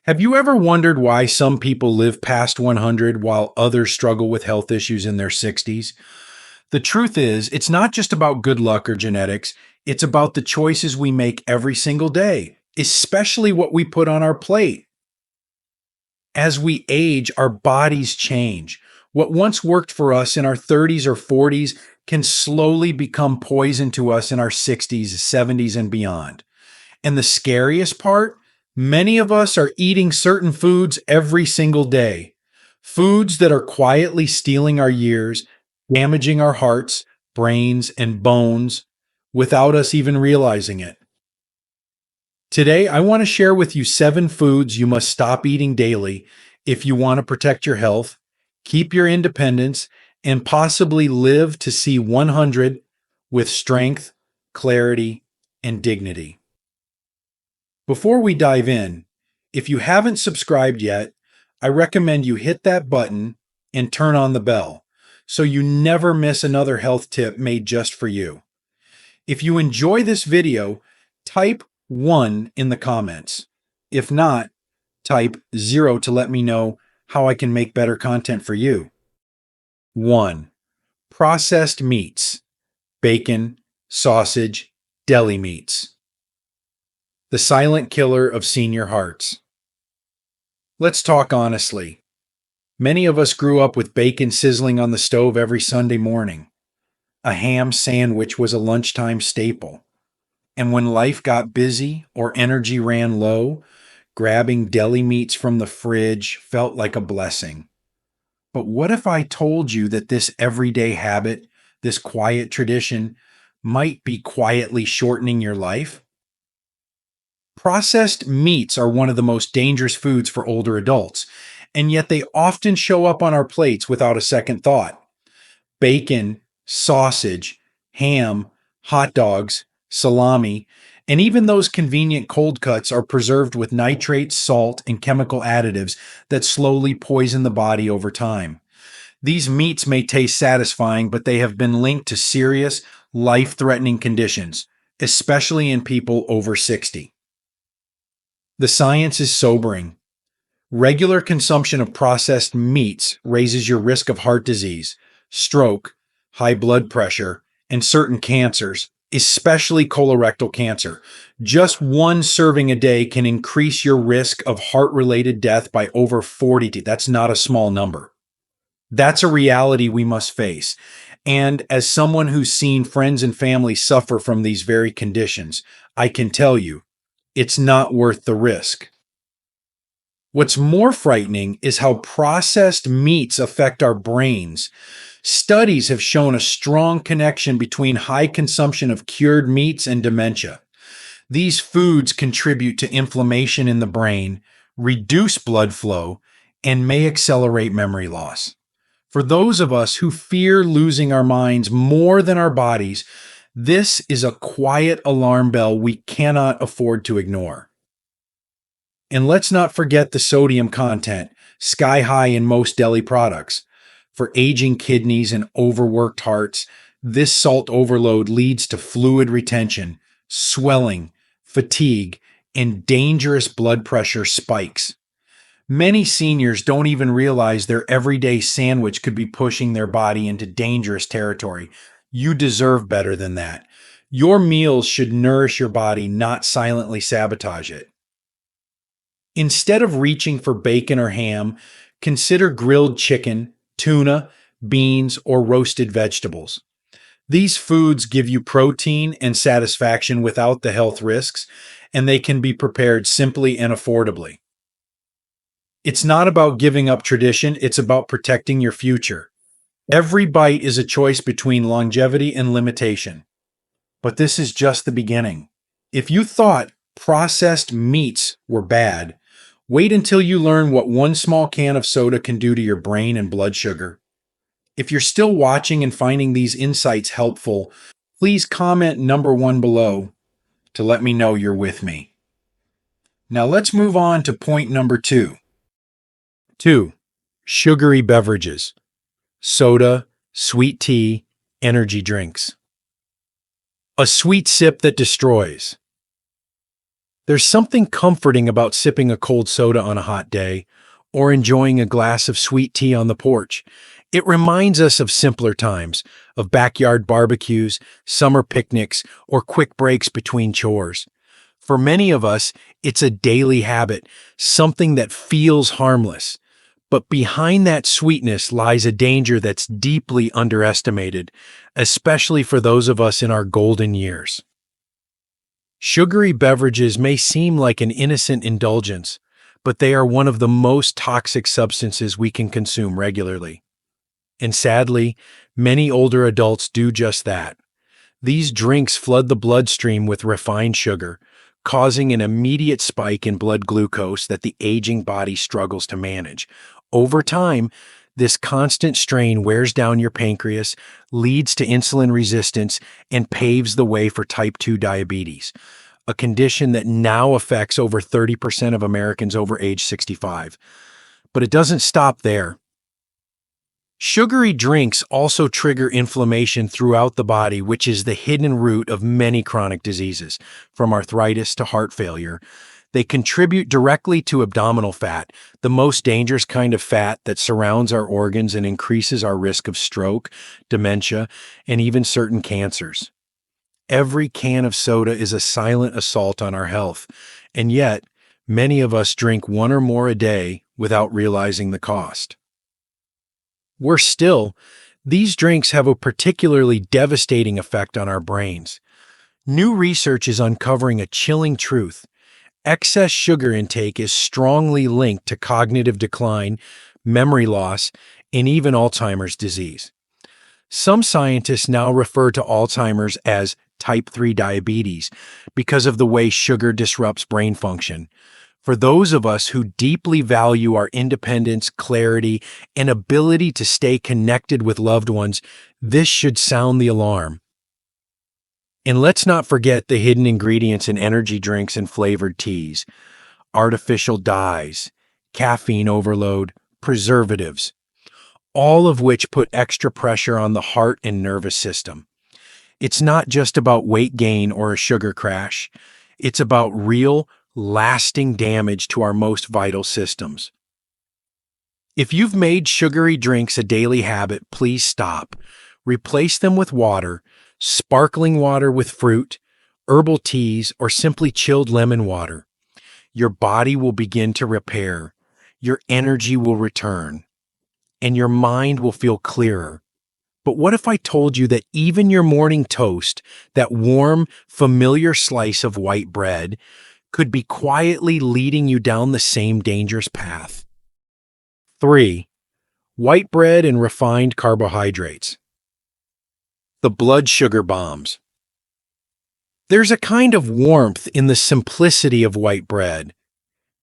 Have you ever wondered why some people live past 100 while others struggle with health issues in their 60s? The truth is, it's not just about good luck or genetics, it's about the choices we make every single day, especially what we put on our plate. As we age, our bodies change. What once worked for us in our 30s or 40s can slowly become poison to us in our 60s, 70s, and beyond. And the scariest part, many of us are eating certain foods every single day. Foods that are quietly stealing our years, damaging our hearts, brains, and bones without us even realizing it. Today, I want to share with you 7 foods you must stop eating daily if you want to protect your health, keep your independence, and possibly live to see 100 with strength, clarity, and dignity. Before we dive in, if you haven't subscribed yet, I recommend you hit that button and turn on the bell so you never miss another health tip made just for you. If you enjoy this video, type 1 in the comments. If not, type 0 to let me know how I can make better content for you. 1. Processed meats, bacon, sausage, deli meats. The silent killer of senior hearts. Let's talk honestly. Many of us grew up with bacon sizzling on the stove every Sunday morning. A ham sandwich was a lunchtime staple. And when life got busy or energy ran low, grabbing deli meats from the fridge felt like a blessing. But what if I told you that this everyday habit, this quiet tradition, might be quietly shortening your life? Processed meats are one of the most dangerous foods for older adults, and yet they often show up on our plates without a second thought. Bacon, sausage, ham, hot dogs, salami, and even those convenient cold cuts are preserved with nitrates, salt, and chemical additives that slowly poison the body over time. These meats may taste satisfying, but they have been linked to serious, life-threatening conditions, especially in people over 60. The science is sobering. Regular consumption of processed meats raises your risk of heart disease, stroke, high blood pressure, and certain cancers, especially colorectal cancer. Just one serving a day can increase your risk of heart-related death by over 40. That's not a small number. That's a reality we must face. And as someone who's seen friends and family suffer from these very conditions, I can tell you, it's not worth the risk. What's more frightening is how processed meats affect our brains. Studies have shown a strong connection between high consumption of cured meats and dementia. These foods contribute to inflammation in the brain, reduce blood flow, and may accelerate memory loss. For those of us who fear losing our minds more than our bodies, this is a quiet alarm bell we cannot afford to ignore. And let's not forget the sodium content, sky high in most deli products. For aging kidneys and overworked hearts, this salt overload leads to fluid retention, swelling, fatigue, and dangerous blood pressure spikes. Many seniors don't even realize their everyday sandwich could be pushing their body into dangerous territory. You deserve better than that. Your meals should nourish your body, not silently sabotage it. Instead of reaching for bacon or ham, consider grilled chicken, tuna, beans, or roasted vegetables. These foods give you protein and satisfaction without the health risks, and they can be prepared simply and affordably. It's not about giving up tradition, it's about protecting your future. Every bite is a choice between longevity and limitation. But this is just the beginning. If you thought processed meats were bad, wait until you learn what one small can of soda can do to your brain and blood sugar. If you're still watching and finding these insights helpful, please comment number 1 below to let me know you're with me. Now let's move on to point number 2. 2. Sugary beverages. Soda, sweet tea, energy drinks. A sweet sip that destroys. There's something comforting about sipping a cold soda on a hot day or enjoying a glass of sweet tea on the porch. It reminds us of simpler times, of backyard barbecues, summer picnics, or quick breaks between chores. For many of us, it's a daily habit, something that feels harmless. But behind that sweetness lies a danger that's deeply underestimated, especially for those of us in our golden years. Sugary beverages may seem like an innocent indulgence, but they are one of the most toxic substances we can consume regularly. And sadly, many older adults do just that. These drinks flood the bloodstream with refined sugar, causing an immediate spike in blood glucose that the aging body struggles to manage. Over time, this constant strain wears down your pancreas, leads to insulin resistance, and paves the way for type 2 diabetes, a condition that now affects over 30% of Americans over age 65. But it doesn't stop there. Sugary drinks also trigger inflammation throughout the body, which is the hidden root of many chronic diseases, from arthritis to heart failure. They contribute directly to abdominal fat, the most dangerous kind of fat that surrounds our organs and increases our risk of stroke, dementia, and even certain cancers. Every can of soda is a silent assault on our health, and yet many of us drink one or more a day without realizing the cost. Worse still, these drinks have a particularly devastating effect on our brains. New research is uncovering a chilling truth. Excess sugar intake is strongly linked to cognitive decline, memory loss, and even Alzheimer's disease. Some scientists now refer to Alzheimer's as type 3 diabetes because of the way sugar disrupts brain function. For those of us who deeply value our independence, clarity, and ability to stay connected with loved ones, this should sound the alarm. And let's not forget the hidden ingredients in energy drinks and flavored teas: artificial dyes, caffeine overload, preservatives, all of which put extra pressure on the heart and nervous system. It's not just about weight gain or a sugar crash. It's about real, lasting damage to our most vital systems. If you've made sugary drinks a daily habit, please stop. Replace them with water, sparkling water with fruit, herbal teas, or simply chilled lemon water. Your body will begin to repair, your energy will return, and your mind will feel clearer. But what if I told you that even your morning toast, that warm, familiar slice of white bread, could be quietly leading you down the same dangerous path? 3. White bread and refined carbohydrates. The blood sugar bombs. There's a kind of warmth in the simplicity of white bread.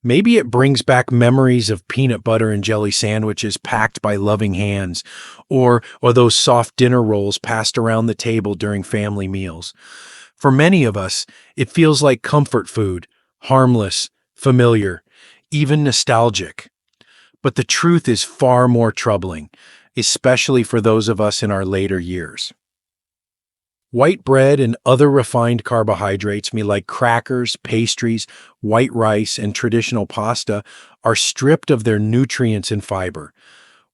Maybe it brings back memories of peanut butter and jelly sandwiches packed by loving hands, or those soft dinner rolls passed around the table during family meals. For many of us, it feels like comfort food, harmless, familiar, even nostalgic. But the truth is far more troubling, especially for those of us in our later years. White bread and other refined carbohydrates, like crackers, pastries, white rice, and traditional pasta, are stripped of their nutrients and fiber.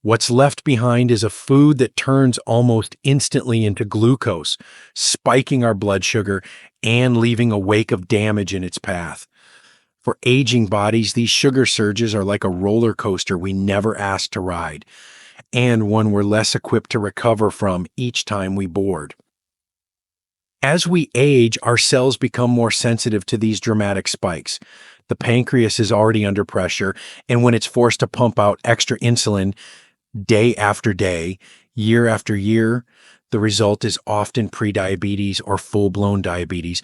What's left behind is a food that turns almost instantly into glucose, spiking our blood sugar and leaving a wake of damage in its path. For aging bodies, these sugar surges are like a roller coaster we never asked to ride, and one we're less equipped to recover from each time we board. As we age, our cells become more sensitive to these dramatic spikes. The pancreas is already under pressure, and when it's forced to pump out extra insulin day after day, year after year, the result is often prediabetes or full-blown diabetes,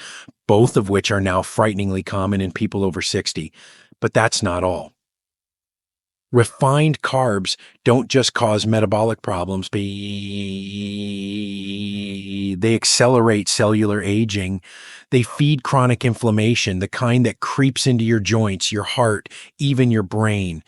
both of which are now frighteningly common in people over 60. But that's not all. Refined carbs don't just cause metabolic problems, they accelerate cellular aging. They feed chronic inflammation, the kind that creeps into your joints, your heart, even your brain.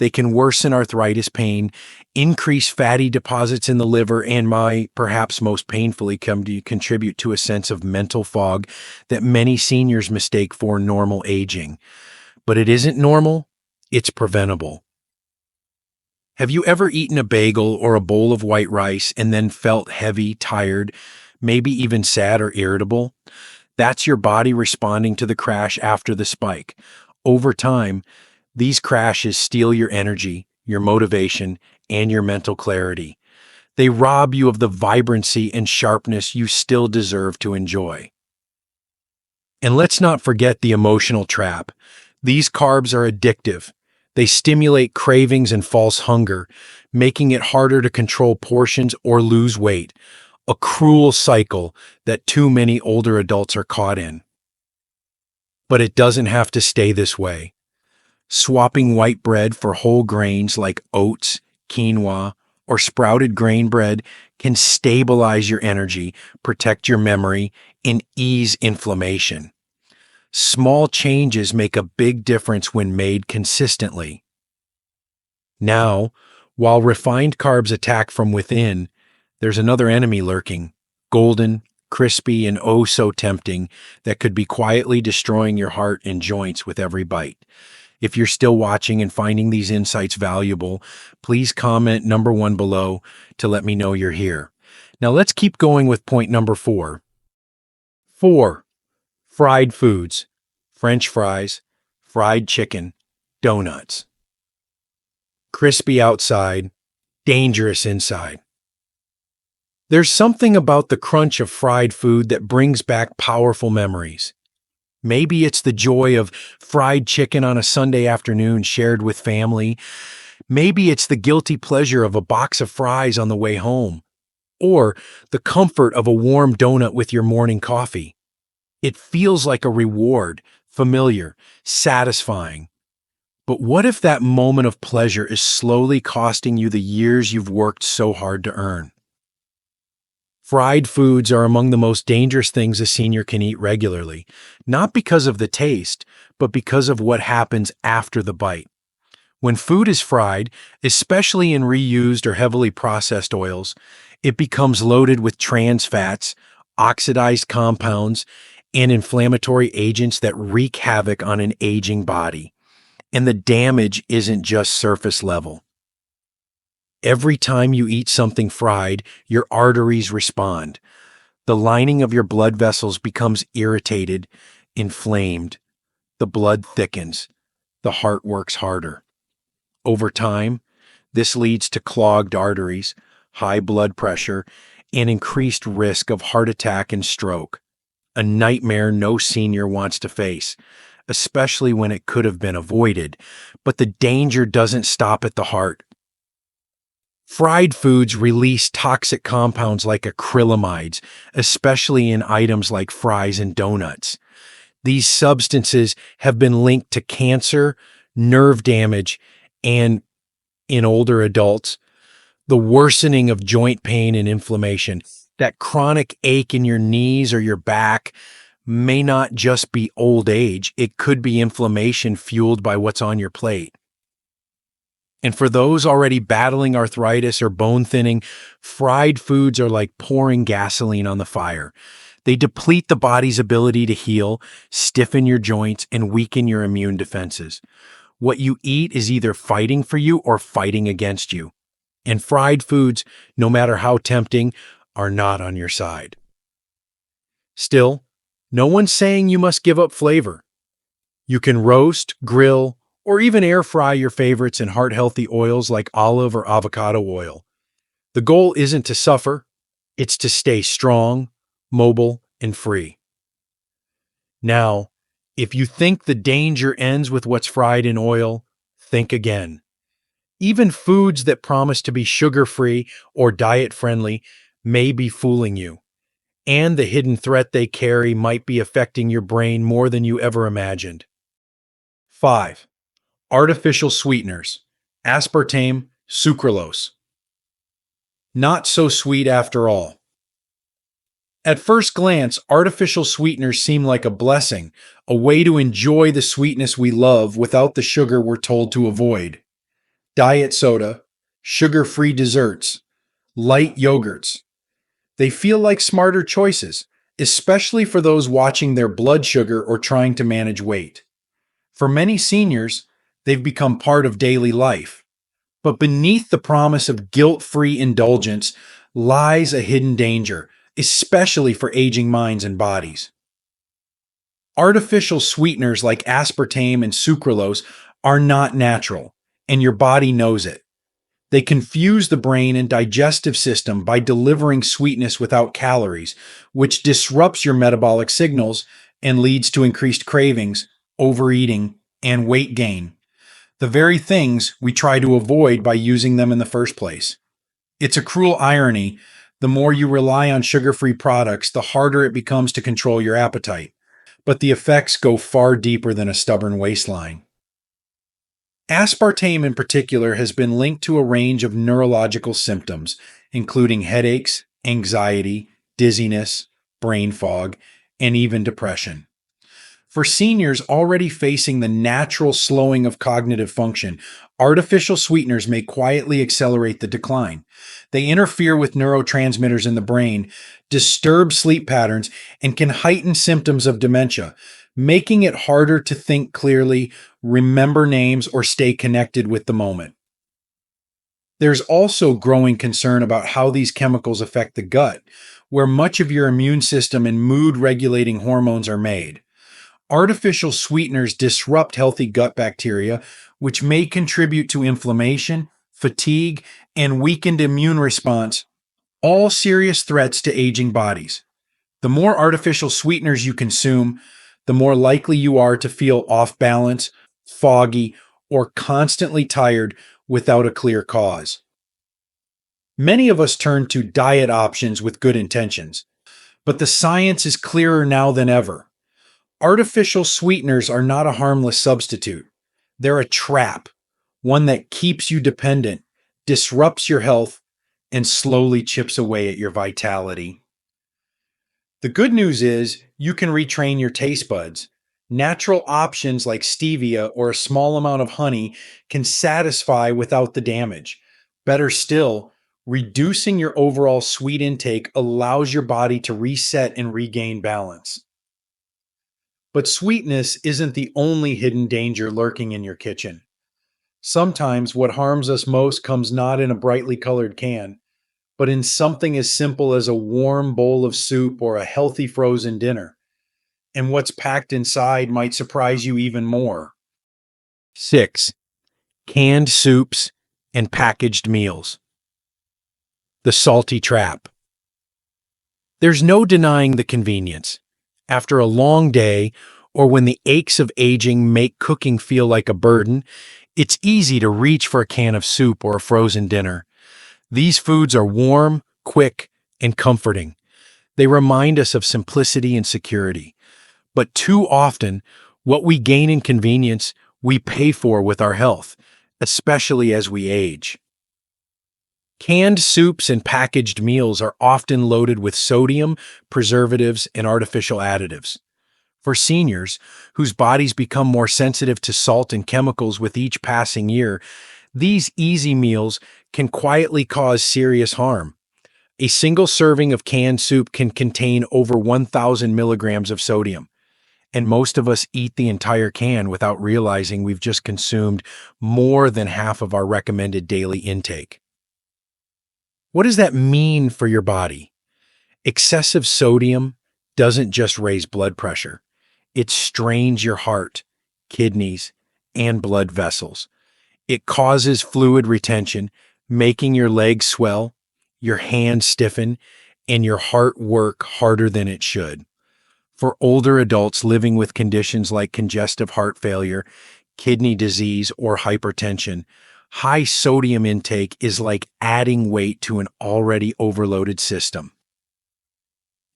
They can worsen arthritis pain, increase fatty deposits in the liver, and perhaps most painfully, come to contribute to a sense of mental fog that many seniors mistake for normal aging. But it isn't normal, it's preventable. Have you ever eaten a bagel or a bowl of white rice and then felt heavy, tired, maybe even sad or irritable? That's your body responding to the crash after the spike. Over time, these crashes steal your energy, your motivation, and your mental clarity. They rob you of the vibrancy and sharpness you still deserve to enjoy. And let's not forget the emotional trap. These carbs are addictive. They stimulate cravings and false hunger, making it harder to control portions or lose weight. A cruel cycle that too many older adults are caught in. But it doesn't have to stay this way. Swapping white bread for whole grains like oats, quinoa, or sprouted grain bread can stabilize your energy, protect your memory, and ease inflammation. Small changes make a big difference when made consistently. Now, while refined carbs attack from within, there's another enemy lurking, golden, crispy, and oh so tempting, that could be quietly destroying your heart and joints with every bite. If you're still watching and finding these insights valuable, please comment number 1 below to let me know you're here. Now let's keep going with point number 4. 4. Fried foods, French fries, fried chicken, donuts. Crispy outside, dangerous inside. There's something about the crunch of fried food that brings back powerful memories. Maybe it's the joy of fried chicken on a Sunday afternoon shared with family. Maybe it's the guilty pleasure of a box of fries on the way home. Or the comfort of a warm donut with your morning coffee. It feels like a reward, familiar, satisfying. But what if that moment of pleasure is slowly costing you the years you've worked so hard to earn? Fried foods are among the most dangerous things a senior can eat regularly, not because of the taste, but because of what happens after the bite. When food is fried, especially in reused or heavily processed oils, it becomes loaded with trans fats, oxidized compounds, and inflammatory agents that wreak havoc on an aging body. And the damage isn't just surface level. Every time you eat something fried, your arteries respond. The lining of your blood vessels becomes irritated, inflamed. The blood thickens. The heart works harder. Over time, this leads to clogged arteries, high blood pressure, and increased risk of heart attack and stroke. A nightmare no senior wants to face, especially when it could have been avoided. But the danger doesn't stop at the heart. Fried foods release toxic compounds like acrylamides, especially in items like fries and donuts. These substances have been linked to cancer, nerve damage, and, in older adults, the worsening of joint pain and inflammation. That chronic ache in your knees or your back may not just be old age, it could be inflammation fueled by what's on your plate. And for those already battling arthritis or bone thinning, fried foods are like pouring gasoline on the fire. They deplete the body's ability to heal, stiffen your joints, and weaken your immune defenses. What you eat is either fighting for you or fighting against you. And fried foods, no matter how tempting, are not on your side. Still, no one's saying you must give up flavor. You can roast, grill, or even air fry your favorites in heart-healthy oils like olive or avocado oil. The goal isn't to suffer, it's to stay strong, mobile, and free. Now, if you think the danger ends with what's fried in oil, think again. Even foods that promise to be sugar-free or diet-friendly may be fooling you, and the hidden threat they carry might be affecting your brain more than you ever imagined. 5. Artificial sweeteners, aspartame, sucralose. Not so sweet after all. At first glance, artificial sweeteners seem like a blessing, a way to enjoy the sweetness we love without the sugar we're told to avoid. diet soda, sugar-free desserts, light yogurts. They feel like smarter choices, especially for those watching their blood sugar or trying to manage weight. For many seniors, they've become part of daily life. But beneath the promise of guilt-free indulgence lies a hidden danger, especially for aging minds and bodies. Artificial sweeteners like aspartame and sucralose are not natural, and your body knows it. They confuse the brain and digestive system by delivering sweetness without calories, which disrupts your metabolic signals and leads to increased cravings, overeating, and weight gain. The very things we try to avoid by using them in the first place. It's a cruel irony. The more you rely on sugar-free products, the harder it becomes to control your appetite. But the effects go far deeper than a stubborn waistline. Aspartame in particular has been linked to a range of neurological symptoms, including headaches, anxiety, dizziness, brain fog, and even depression. For seniors already facing the natural slowing of cognitive function, artificial sweeteners may quietly accelerate the decline. They interfere with neurotransmitters in the brain, disturb sleep patterns, and can heighten symptoms of dementia, making it harder to think clearly, remember names, or stay connected with the moment. There's also growing concern about how these chemicals affect the gut, where much of your immune system and mood regulating hormones are made. Artificial sweeteners disrupt healthy gut bacteria, which may contribute to inflammation, fatigue, and weakened immune response, all serious threats to aging bodies. The more artificial sweeteners you consume, the more likely you are to feel off balance, foggy, or constantly tired without a clear cause. Many of us turn to diet options with good intentions, but the science is clearer now than ever. Artificial sweeteners are not a harmless substitute. They're a trap, one that keeps you dependent, disrupts your health, and slowly chips away at your vitality. The good news is you can retrain your taste buds. Natural options like stevia or a small amount of honey can satisfy without the damage. Better still, reducing your overall sweet intake allows your body to reset and regain balance. But sweetness isn't the only hidden danger lurking in your kitchen. Sometimes what harms us most comes not in a brightly colored can, but in something as simple as a warm bowl of soup or a healthy frozen dinner. And what's packed inside might surprise you even more. 6. Canned soups and packaged meals. The salty trap. There's no denying the convenience. After a long day, or when the aches of aging make cooking feel like a burden, it's easy to reach for a can of soup or a frozen dinner. These foods are warm, quick, and comforting. They remind us of simplicity and security. But too often, what we gain in convenience, we pay for with our health, especially as we age. Canned soups and packaged meals are often loaded with sodium, preservatives, and artificial additives. For seniors, whose bodies become more sensitive to salt and chemicals with each passing year, these easy meals can quietly cause serious harm. A single serving of canned soup can contain over 1,000 milligrams of sodium, and most of us eat the entire can without realizing we've just consumed more than half of our recommended daily intake. What does that mean for your body? Excessive sodium doesn't just raise blood pressure. It strains your heart, kidneys, and blood vessels. It causes fluid retention, making your legs swell, your hands stiffen, and your heart work harder than it should. For older adults living with conditions like congestive heart failure, kidney disease, or hypertension, high sodium intake is like adding weight to an already overloaded system.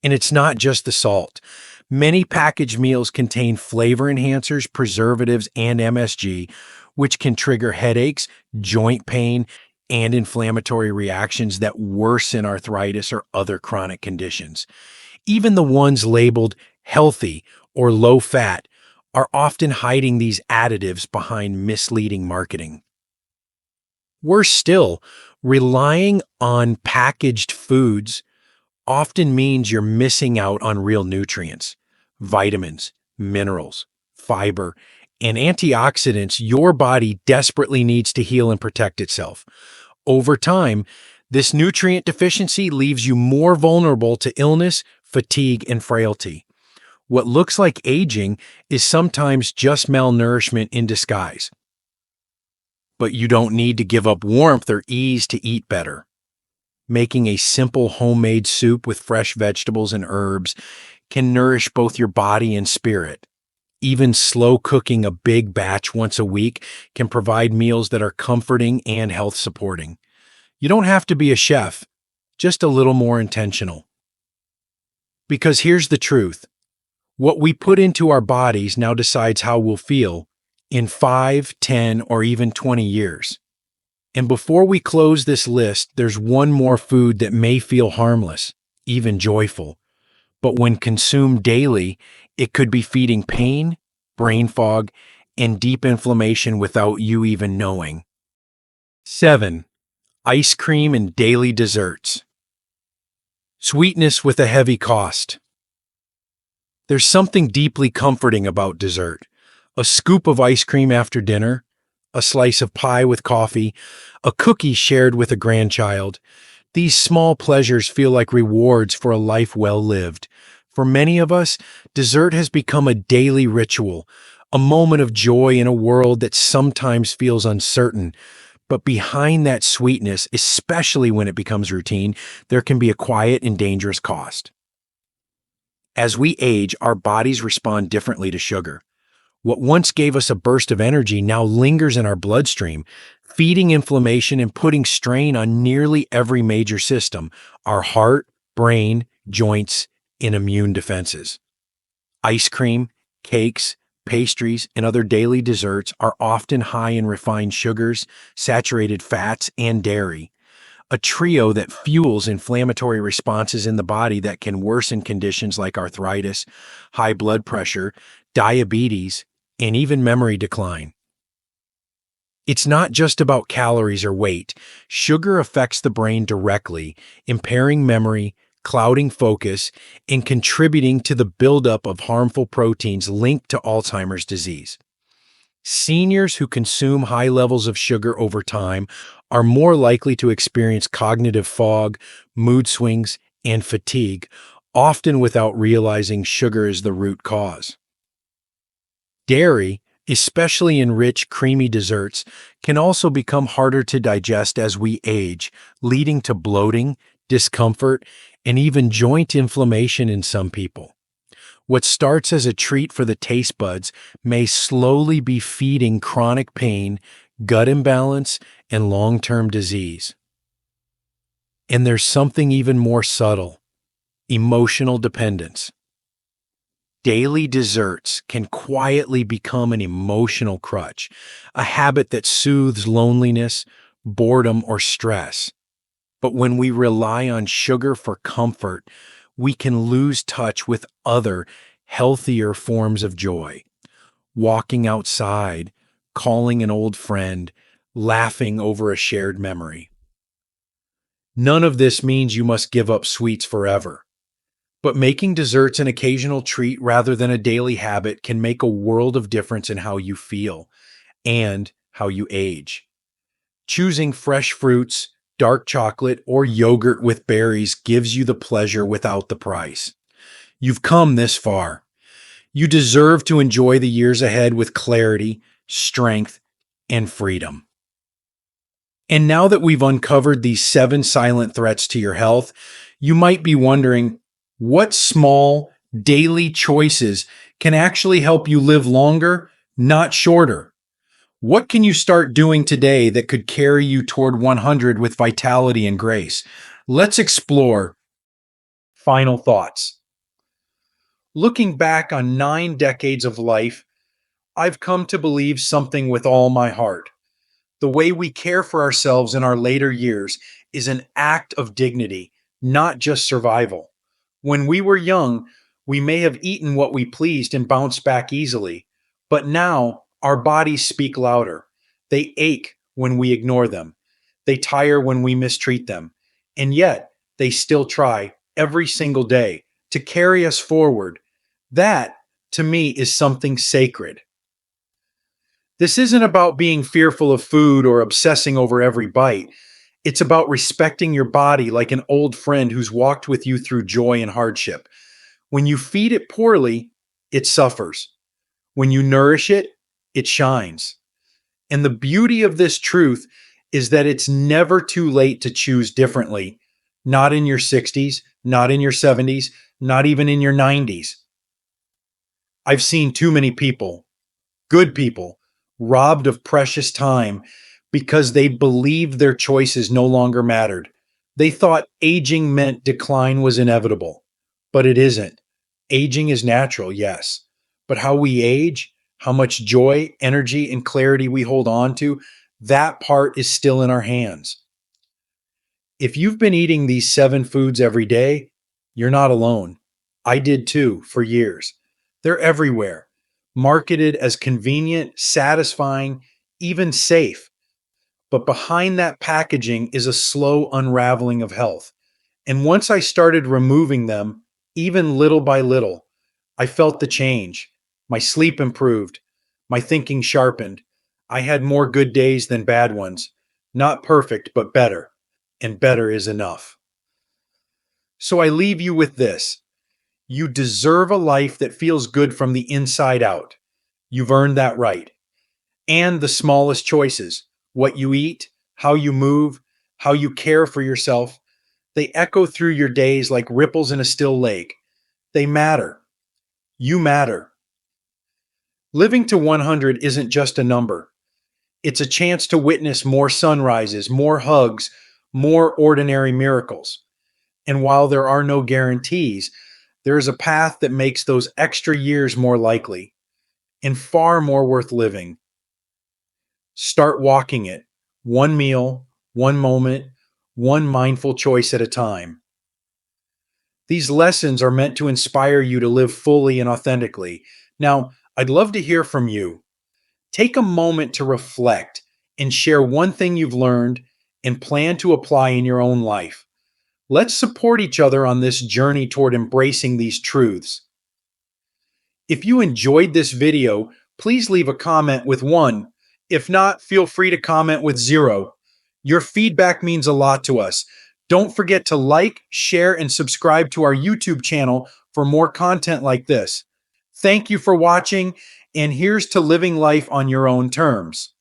And it's not just the salt. Many packaged meals contain flavor enhancers, preservatives, and MSG, which can trigger headaches, joint pain, and inflammatory reactions that worsen arthritis or other chronic conditions. Even the ones labeled healthy or low fat are often hiding these additives behind misleading marketing. Worse still, relying on packaged foods often means you're missing out on real nutrients, vitamins, minerals, fiber, and antioxidants your body desperately needs to heal and protect itself. Over time, this nutrient deficiency leaves you more vulnerable to illness, fatigue, and frailty. What looks like aging is sometimes just malnourishment in disguise. But you don't need to give up warmth or ease to eat better. Making a simple homemade soup with fresh vegetables and herbs can nourish both your body and spirit. Even slow cooking a big batch once a week can provide meals that are comforting and health supporting. You don't have to be a chef, just a little more intentional. Because here's the truth: what we put into our bodies now decides how we'll feel in 5, 10, or even 20 years. And before we close this list, there's one more food that may feel harmless, even joyful. But when consumed daily, it could be feeding pain, brain fog, and deep inflammation without you even knowing. 7. Ice cream and daily desserts. Sweetness with a heavy cost. There's something deeply comforting about dessert. A scoop of ice cream after dinner, a slice of pie with coffee, a cookie shared with a grandchild. These small pleasures feel like rewards for a life well lived. For many of us, dessert has become a daily ritual, a moment of joy in a world that sometimes feels uncertain. But behind that sweetness, especially when it becomes routine, there can be a quiet and dangerous cost. As we age, our bodies respond differently to sugar. What once gave us a burst of energy now lingers in our bloodstream, feeding inflammation and putting strain on nearly every major system: our heart, brain, joints, and immune defenses. Ice cream, cakes, pastries, and other daily desserts are often high in refined sugars, saturated fats, and dairy, a trio that fuels inflammatory responses in the body that can worsen conditions like arthritis, high blood pressure, diabetes, and even memory decline. It's not just about calories or weight. Sugar affects the brain directly, impairing memory, clouding focus, and contributing to the buildup of harmful proteins linked to Alzheimer's disease. Seniors who consume high levels of sugar over time are more likely to experience cognitive fog, mood swings, and fatigue, often without realizing sugar is the root cause. Dairy, especially in rich, creamy desserts, can also become harder to digest as we age, leading to bloating, discomfort, and even joint inflammation in some people. What starts as a treat for the taste buds may slowly be feeding chronic pain, gut imbalance, and long-term disease. And there's something even more subtle: emotional dependence. Daily desserts can quietly become an emotional crutch, a habit that soothes loneliness, boredom, or stress. But when we rely on sugar for comfort, we can lose touch with other, healthier forms of joy. Walking outside, calling an old friend, laughing over a shared memory. None of this means you must give up sweets forever. But making desserts an occasional treat rather than a daily habit can make a world of difference in how you feel and how you age. Choosing fresh fruits, dark chocolate, or yogurt with berries gives you the pleasure without the price. You've come this far. You deserve to enjoy the years ahead with clarity, strength, and freedom. And now that we've uncovered these 7 silent threats to your health, you might be wondering, what small, daily choices can actually help you live longer, not shorter? What can you start doing today that could carry you toward 100 with vitality and grace? Let's explore. Final thoughts. Looking back on 9 decades of life, I've come to believe something with all my heart. The way we care for ourselves in our later years is an act of dignity, not just survival. When we were young, we may have eaten what we pleased and bounced back easily, but now our bodies speak louder. They ache when we ignore them. They tire when we mistreat them. And yet, they still try every single day to carry us forward. That, to me, is something sacred. This isn't about being fearful of food or obsessing over every bite. It's about respecting your body like an old friend who's walked with you through joy and hardship. When you feed it poorly, it suffers. When you nourish it, it shines. And the beauty of this truth is that it's never too late to choose differently. Not in your 60s, not in your 70s, not even in your 90s. I've seen too many people, good people, robbed of precious time because they believed their choices no longer mattered. They thought aging meant decline was inevitable, but it isn't. Aging is natural, yes, but how we age, how much joy, energy, and clarity we hold on to, that part is still in our hands. If you've been eating these 7 foods every day, you're not alone. I did too for years. They're everywhere, marketed as convenient, satisfying, even safe. But behind that packaging is a slow unraveling of health. And once I started removing them, even little by little, I felt the change. My sleep improved. My thinking sharpened. I had more good days than bad ones. Not perfect, but better. And better is enough. So I leave you with this. You deserve a life that feels good from the inside out. You've earned that right. And the smallest choices, what you eat, how you move, how you care for yourself, they echo through your days like ripples in a still lake. They matter. You matter. Living to 100 isn't just a number. It's a chance to witness more sunrises, more hugs, more ordinary miracles. And while there are no guarantees, there is a path that makes those extra years more likely and far more worth living. Start walking it, one meal, one moment, one mindful choice at a time. These lessons are meant to inspire you to live fully and authentically. Now, I'd love to hear from you. Take a moment to reflect and share one thing you've learned and plan to apply in your own life. Let's support each other on this journey toward embracing these truths. If you enjoyed this video, please leave a comment with 1. If not, feel free to comment with 0. Your feedback means a lot to us. Don't forget to like, share, and subscribe to our YouTube channel for more content like this. Thank you for watching, and here's to living life on your own terms.